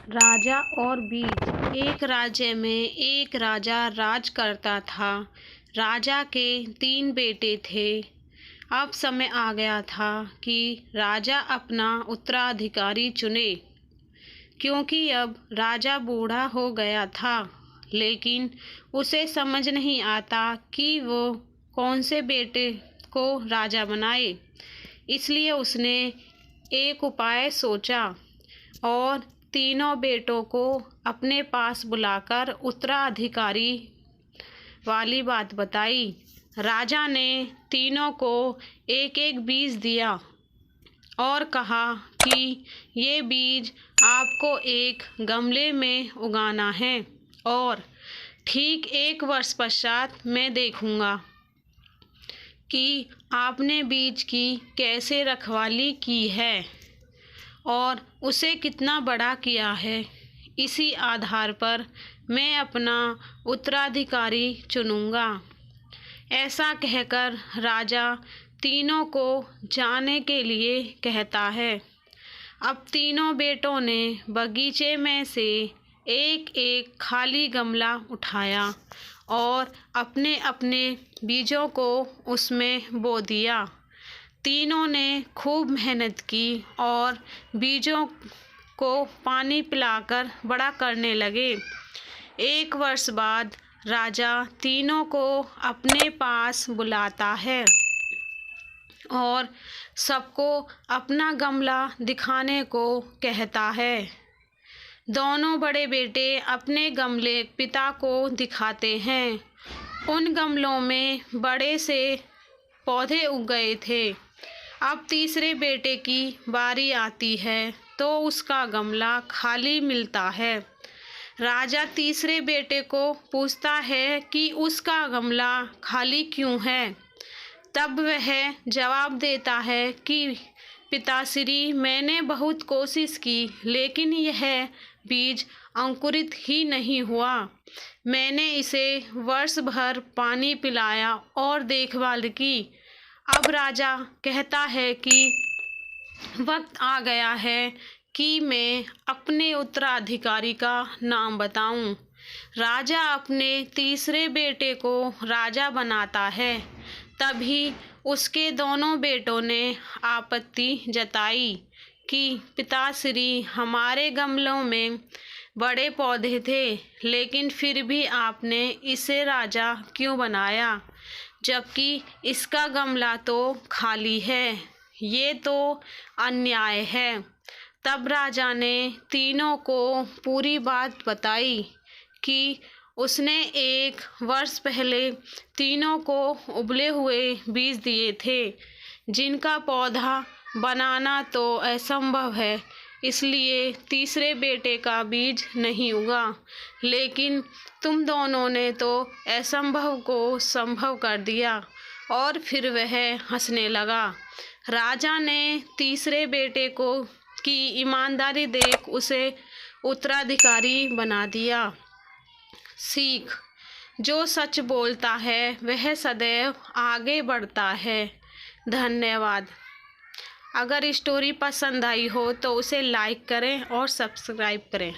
राजा और बीज। एक राज्य में एक राजा राज करता था। राजा के 3 बेटे थे। अब समय आ गया था कि राजा अपना उत्तराधिकारी चुने, क्योंकि अब राजा बूढ़ा हो गया था। लेकिन उसे समझ नहीं आता कि वो कौन से बेटे को राजा बनाए। इसलिए उसने एक उपाय सोचा और तीनों बेटों को अपने पास बुलाकर उत्तराधिकारी वाली बात बताई। राजा ने तीनों को एक एक बीज दिया और कहा कि ये बीज आपको एक गमले में उगाना है और ठीक 1 वर्ष पश्चात मैं देखूंगा कि आपने बीज की कैसे रखवाली की है और उसे कितना बड़ा किया है। इसी आधार पर मैं अपना उत्तराधिकारी चुनूंगा। ऐसा कहकर राजा तीनों को जाने के लिए कहता है। अब तीनों बेटों ने बगीचे में से एक एक खाली गमला उठाया और अपने अपने बीजों को उसमें बो दिया। तीनों ने खूब मेहनत की और बीजों को पानी पिलाकर बड़ा करने लगे। 1 वर्ष बाद राजा तीनों को अपने पास बुलाता है और सबको अपना गमला दिखाने को कहता है। दोनों बड़े बेटे अपने गमले पिता को दिखाते हैं। उन गमलों में बड़े से पौधे उग गए थे। अब तीसरे बेटे की बारी आती है तो उसका गमला खाली मिलता है। राजा तीसरे बेटे को पूछता है कि उसका गमला खाली क्यों है। तब वह जवाब देता है कि पिताश्री, मैंने बहुत कोशिश की लेकिन यह बीज अंकुरित ही नहीं हुआ। मैंने इसे वर्ष भर पानी पिलाया और देखभाल की। अब राजा कहता है कि वक्त आ गया है कि मैं अपने उत्तराधिकारी का नाम बताऊं। राजा अपने तीसरे बेटे को राजा बनाता है। तभी उसके दोनों बेटों ने आपत्ति जताई कि पिताश्री, हमारे गमलों में बड़े पौधे थे लेकिन फिर भी आपने इसे राजा क्यों बनाया, जबकि इसका गमला तो खाली है। ये तो अन्याय है। तब राजा ने तीनों को पूरी बात बताई कि उसने 1 वर्ष पहले तीनों को उबले हुए बीज दिए थे, जिनका पौधा बनाना तो असंभव है, इसलिए तीसरे बेटे का बीज नहीं उगा। लेकिन तुम दोनों ने तो असंभव को संभव कर दिया। और फिर वह हंसने लगा। राजा ने तीसरे बेटे को की ईमानदारी देख उसे उत्तराधिकारी बना दिया। सीख: जो सच बोलता है वह सदैव आगे बढ़ता है। धन्यवाद। अगर स्टोरी पसंद आई हो तो उसे लाइक करें और सब्सक्राइब करें।